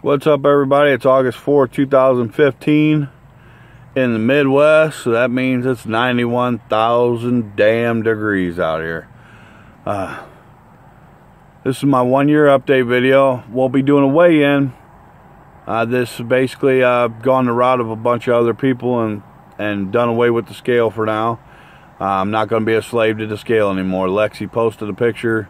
What's up, everybody? It's August 4th, 2015 in the Midwest, so that means it's 91,000 damn degrees out here. This is my 1-year update video. Won't be doing a weigh-in. This is basically gone the route of a bunch of other people and done away with the scale for now. I'm not going to be a slave to the scale anymore. Lexi posted a picture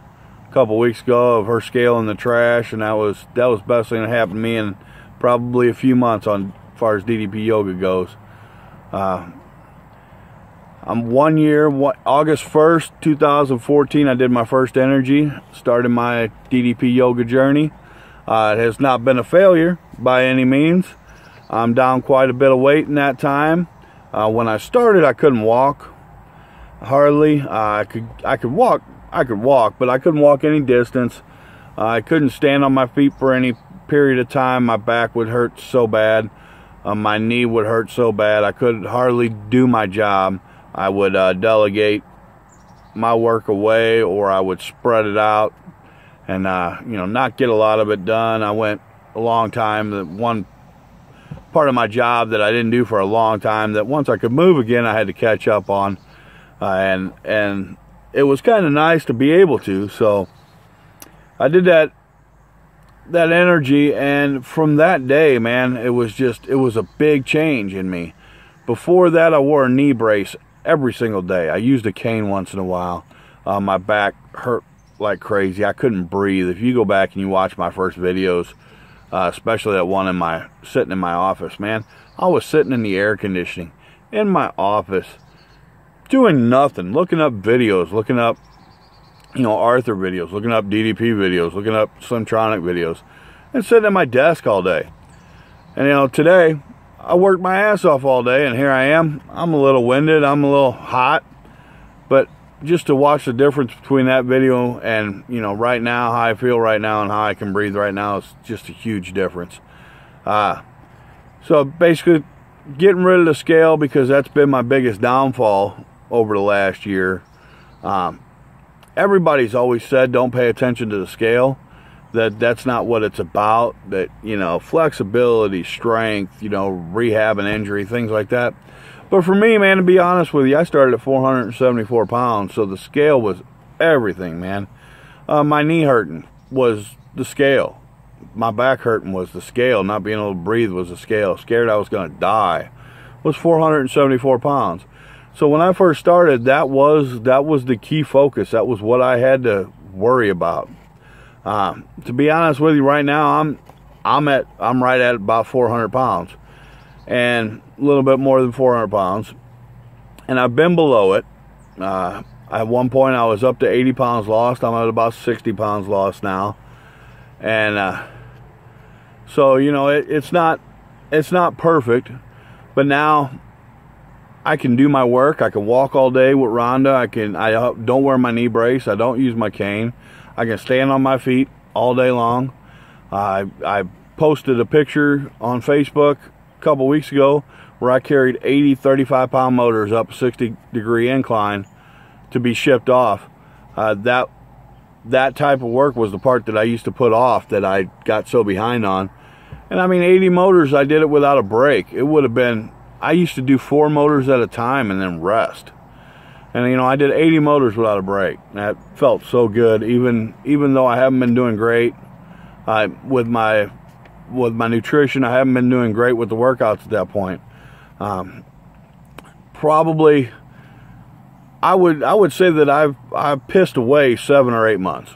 a couple weeks ago of her scale in the trash, and that was the best thing that happened to me in probably a few months on as far as DDP Yoga goes. I'm 1 year, August 1st, 2014, I did my first energy, started my DDP Yoga journey. It has not been a failure by any means. I'm down quite a bit of weight in that time. When I started, I couldn't walk hardly. I could walk, but I couldn't walk any distance. I couldn't stand on my feet for any period of time. My back would hurt so bad. My knee would hurt so bad. I could hardly do my job. I would delegate my work away, or I would spread it out and not get a lot of it done. I went a long time. The one part of my job that I didn't do for a long time, that once I could move again, I had to catch up on, and it was kind of nice to be able to. So I did that energy, and from that day, man, it was a big change in me. Before that, I wore a knee brace every single day. I used a cane once in a while. My back hurt like crazy. I couldn't breathe. If you go back and you watch my first videos, especially that one sitting in my office, man, I was sitting in the air conditioning in my office doing nothing, looking up videos, looking up Arthur videos, looking up DDP videos, looking up Slimtronic videos, and sitting at my desk all day. And today I worked my ass off all day, and here I am. I'm a little winded, I'm a little hot, but just to watch the difference between that video and right now, how I feel right now and how I can breathe right now, is just a huge difference. So basically getting rid of the scale, because that's been my biggest downfall over the last year. Everybody's always said don't pay attention to the scale, that's not what it's about, that flexibility, strength, rehab and injury, things like that. But for me, man, to be honest with you, I started at 474 pounds, so the scale was everything, man. My knee hurting was the scale. My back hurting was the scale. Not being able to breathe was the scale. Scared I was going to die was 474 pounds. So when I first started, that was the key focus. That was what I had to worry about. To be honest with you, right now I'm right at about 400 pounds, and a little bit more than 400 pounds, and I've been below it. At one point I was up to 80 pounds lost. I'm at about 60 pounds lost now, and so it's not perfect, but now I can do my work. I can walk all day with Rhonda. I don't wear my knee brace. I don't use my cane. I can stand on my feet all day long. I posted a picture on Facebook a couple weeks ago where I carried 80 35-pound motors up a 60-degree incline to be shipped off. That type of work was the part that I used to put off, that I got so behind on. And I mean, 80 motors, I did it without a break. It would have been, I used to do 4 motors at a time and then rest. And I did 80 motors without a break. That felt so good, even though I haven't been doing great with my nutrition. I haven't been doing great with the workouts at that point. Probably, I would say that I've pissed away 7 or 8 months,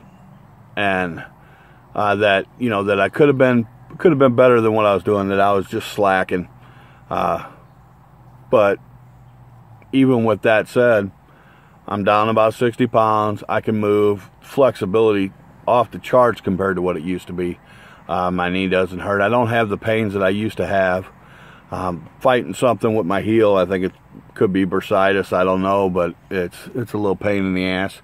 and that I could have been better than what I was doing. That I was just slacking. But even with that said, I'm down about 60 pounds. I can move. Flexibility off the charts compared to what it used to be. My knee doesn't hurt. I don't have the pains that I used to have. Fighting something with my heel. I think it could be bursitis. I don't know, but it's a little pain in the ass.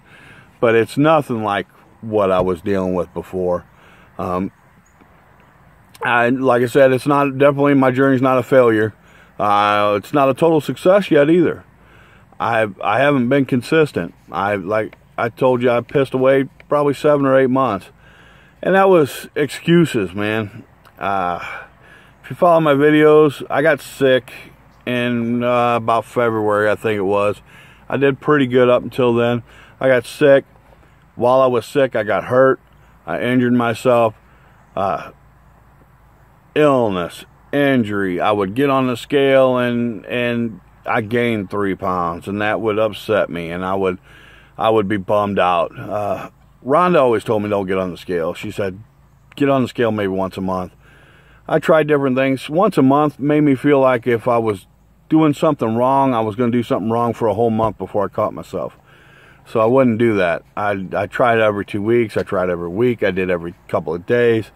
But it's nothing like what I was dealing with before. Like I said, it's not, definitely my journey's not a failure. It's not a total success yet either. I haven't been consistent. Like I told you, I pissed away probably 7 or 8 months. And that was excuses, man. If you follow my videos, I got sick in about February, I think it was. I did pretty good up until then. I got sick. While I was sick, I got hurt. I injured myself. Illness, injury. I would get on the scale and I gained 3 pounds, and that would upset me, and I would be bummed out. Rhonda always told me don't get on the scale. She said, get on the scale maybe once a month. I tried different things. Once a month made me feel like if I was doing something wrong, I was going to do something wrong for a whole month before I caught myself. So I wouldn't do that. I tried every 2 weeks. I tried every week. I did every couple of days.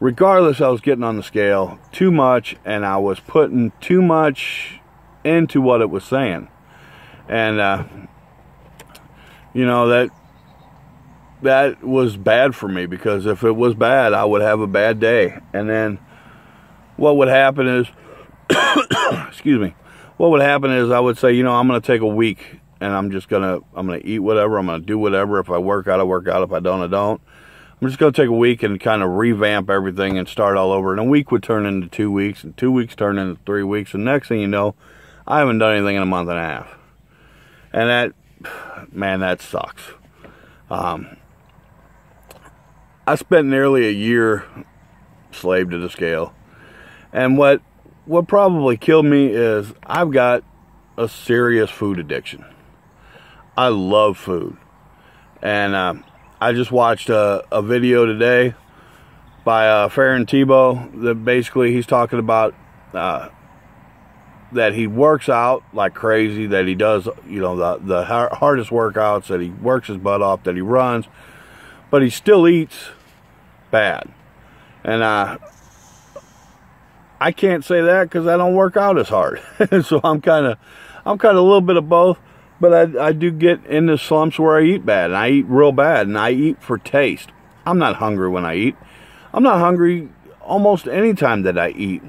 Regardless, I was getting on the scale too much, and I was putting too much into what it was saying. And, you know, that was bad for me, because if it was bad, I would have a bad day. And then what would happen is, excuse me, what would happen is I would say, you know, I'm going to take a week, and I'm going to eat whatever, I'm going to do whatever. If I work out, I work out. If I don't, I don't. I'm just going to take a week and kind of revamp everything and start all over. And a week would turn into 2 weeks, and 2 weeks turn into 3 weeks. And next thing you know, I haven't done anything in a month and a half. And that, man, that sucks. I spent nearly a year slave to the scale. And what probably killed me is I've got a serious food addiction. I love food. And I just watched a video today by Farron Tebow that basically he's talking about that he works out like crazy, that he does, you know, the hardest workouts, that he works his butt off, that he runs, but he still eats bad. And I can't say that because I don't work out as hard. So I'm kind of a little bit of both. But I do get into slumps where I eat bad, and I eat real bad, and I eat for taste. I'm not hungry when I eat. I'm not hungry almost any time that I eat,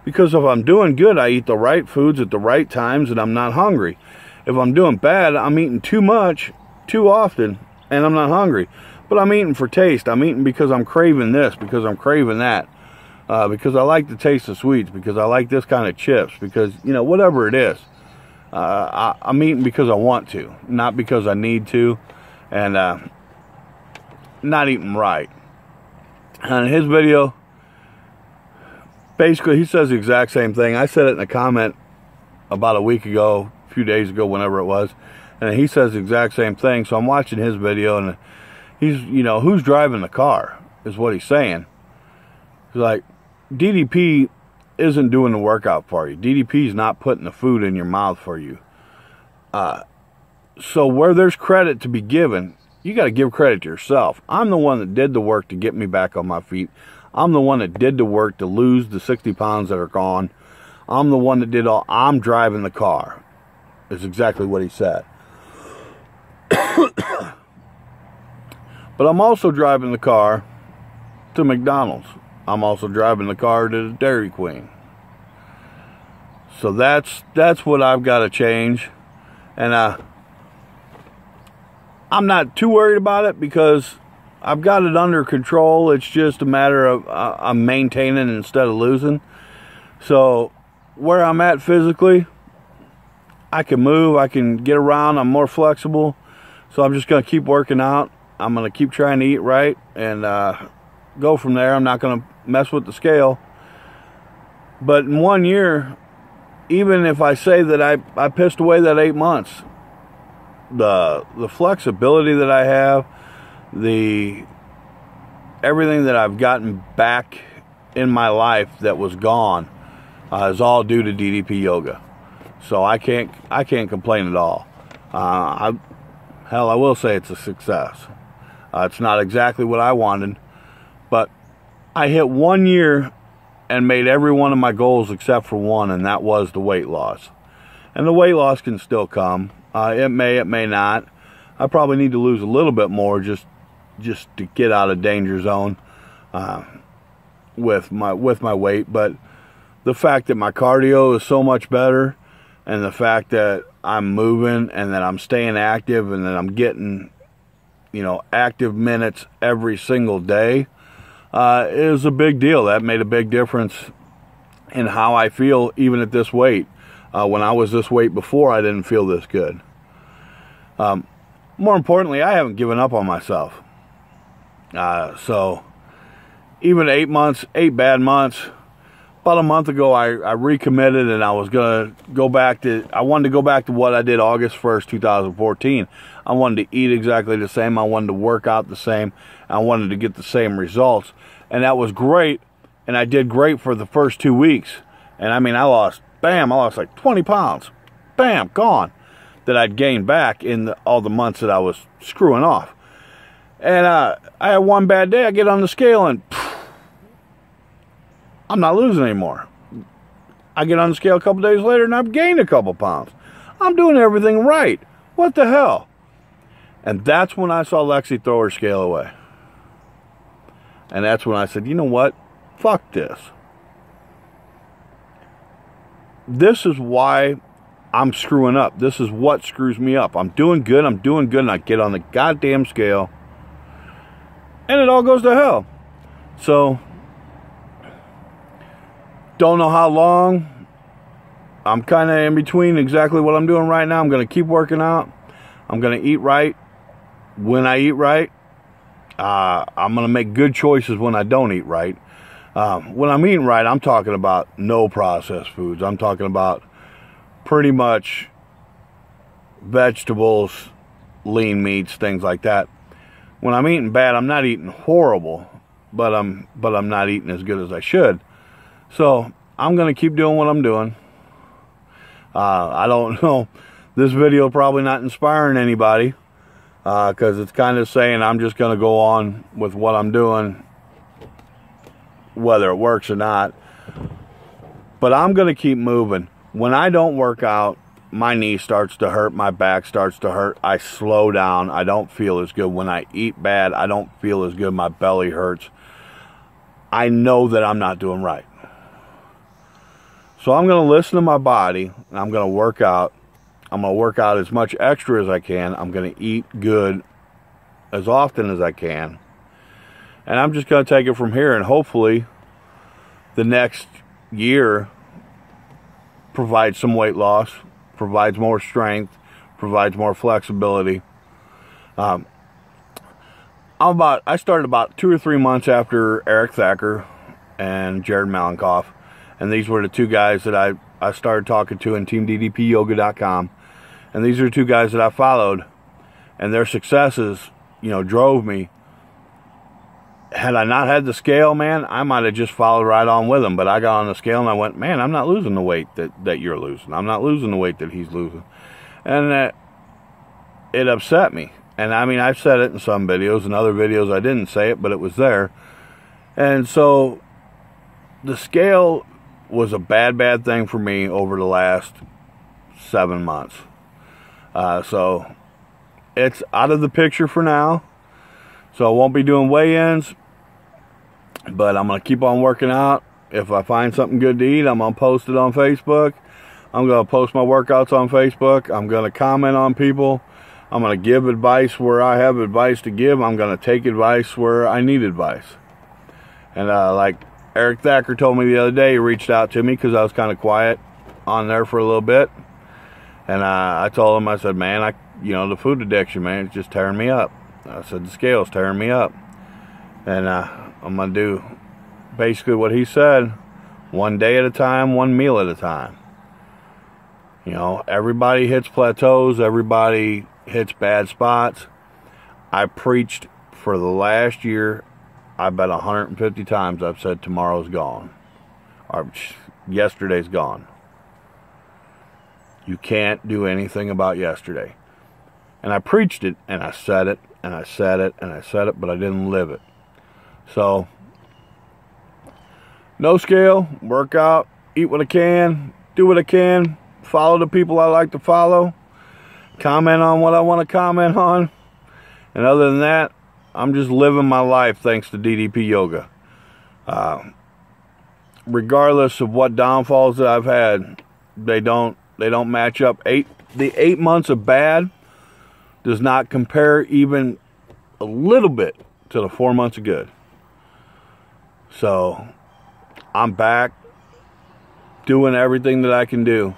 because if I'm doing good, I eat the right foods at the right times, and I'm not hungry. If I'm doing bad, I'm eating too much, too often, and I'm not hungry. But I'm eating for taste. I'm eating because I'm craving this, because I'm craving that, because I like the taste of sweets, because I like this kind of chips, because, you know, whatever it is. I'm eating because I want to, not because I need to, and not eating right. And in his video, basically, he says the exact same thing. I said it in a comment about a week ago, a few days ago, whenever it was, and he says the exact same thing. So I'm watching his video, and he's, you know, who's driving the car is what he's saying. He's like, DDP isn't doing the workout for you. DDP is not putting the food in your mouth for you. So where there's credit to be given, you got to give credit to yourself. I'm the one that did the work to get me back on my feet. I'm the one that did the work to lose the 60 pounds that are gone. I'm the one that did all. I'm driving the car, is exactly what he said. But I'm also driving the car to McDonald's. I'm also driving the car to the Dairy Queen. So that's what I've got to change. And I'm not too worried about it, because I've got it under control. It's just a matter of I'm maintaining instead of losing. So where I'm at physically, I can move, I can get around, I'm more flexible. So I'm just going to keep working out. I'm going to keep trying to eat right, and go from there. I'm not going to mess with the scale. But in 1 year, even if I say that I pissed away that 8 months, the flexibility that I have, everything that I've gotten back in my life that was gone, is all due to DDP Yoga. So I can't complain at all. Hell, I will say it's a success. It's not exactly what I wanted, but I hit 1 year and made every one of my goals except for one, and that was the weight loss. And the weight loss can still come. It may not. I probably need to lose a little bit more just to get out of danger zone with my weight. But the fact that my cardio is so much better, and the fact that I'm moving, and that I'm staying active, and that I'm getting, you know, active minutes every single day, it was a big deal. That made a big difference in how I feel even at this weight. When I was this weight before, I didn't feel this good. More importantly, I haven't given up on myself. So even 8 months, 8 bad months, about a month ago, I recommitted, and I was going to go back to, I wanted to go back to what I did August 1st, 2014. I wanted to eat exactly the same. I wanted to work out the same. I wanted to get the same results. And that was great. And I did great for the first 2 weeks. And I mean, I lost like 20 pounds. Bam, gone. That I'd gained back in all the months that I was screwing off. And I had one bad day. I get on the scale and I'm not losing anymore. I get on the scale a couple days later and I've gained a couple pounds. I'm doing everything right. What the hell? And that's when I saw Lexi throw her scale away. And that's when I said, you know what? Fuck this. This is why I'm screwing up. This is what screws me up. I'm doing good, and I get on the goddamn scale, and it all goes to hell. So, don't know how long. I'm kind of in between exactly what I'm doing right now. I'm going to keep working out. I'm going to eat right when I eat right. I'm going to make good choices when I don't eat right. When I'm eating right, I'm talking about no processed foods. I'm talking about pretty much vegetables, lean meats, things like that. When I'm eating bad, I'm not eating horrible, but I'm not eating as good as I should. So I'm going to keep doing what I'm doing. I don't know. This video probably not inspiring anybody, because it's kind of saying I'm just going to go on with what I'm doing, whether it works or not. But I'm going to keep moving. When I don't work out, my knee starts to hurt, my back starts to hurt. I slow down. I don't feel as good. When I eat bad, I don't feel as good. My belly hurts. I know that I'm not doing right. So I'm going to listen to my body, and I'm going to work out. I'm going to work out as much extra as I can. I'm going to eat good as often as I can. And I'm just going to take it from here, and hopefully the next year provides some weight loss, provides more strength, provides more flexibility. I started about 2 or 3 months after Eric Thacker and Jared Malenkoff. And these were the two guys that I started talking to in TeamDDPYoga.com. And these are 2 guys that I followed. And their successes, drove me. Had I not had the scale, man, I might have just followed right on with them. But I got on the scale and I went, man, I'm not losing the weight that you're losing. I'm not losing the weight that he's losing. And it upset me. And I mean, I've said it in some videos. In other videos, I didn't say it, but it was there. And so the scale was a bad thing for me over the last 7 months. So it's out of the picture for now. So I won't be doing weigh-ins, but I'm going to keep on working out. If I find something good to eat, I'm going to post it on Facebook. I'm going to post my workouts on Facebook. I'm going to comment on people. I'm going to give advice where I have advice to give. I'm going to take advice where I need advice. And like Eric Thacker told me the other day, he reached out to me because I was kind of quiet on there for a little bit. And I told him, I said, man, the food addiction, man, it's just tearing me up. I said, the scale's tearing me up. And I'm going to do basically what he said, 1 day at a time, 1 meal at a time. Everybody hits plateaus. Everybody hits bad spots. I preached for the last year, I bet 150 times I've said tomorrow's gone. Or yesterday's gone. You can't do anything about yesterday. And I preached it, and I said it, and I said it, and I said it, but I didn't live it. So, no scale, work out, eat what I can, do what I can, follow the people I like to follow, comment on what I want to comment on, and other than that, I'm just living my life thanks to DDP Yoga. Regardless of what downfalls that I've had, they don't match up. The 8 months of bad does not compare even a little bit to the 4 months of good. So I'm back doing everything that I can do.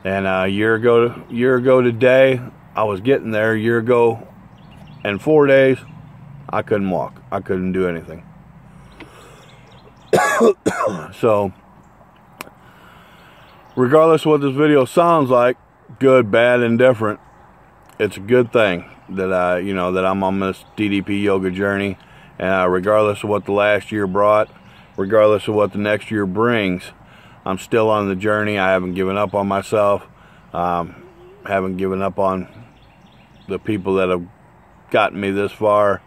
And a year ago today, I was getting there. A year ago and 4 days, I couldn't walk. I couldn't do anything. So regardless of what this video sounds like, good, bad, indifferent, it's a good thing that that I'm on this DDP yoga journey. And regardless of what the last year brought, regardless of what the next year brings, I'm still on the journey. I haven't given up on myself. Haven't given up on the people that have gotten me this far,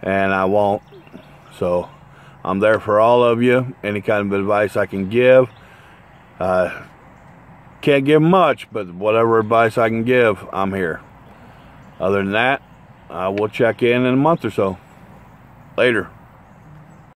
and I won't. So I'm there for all of you. Any kind of advice I can give. Can't give much, but whatever advice I can give, I'm here. Other than that, we'll check in a month or so. Later.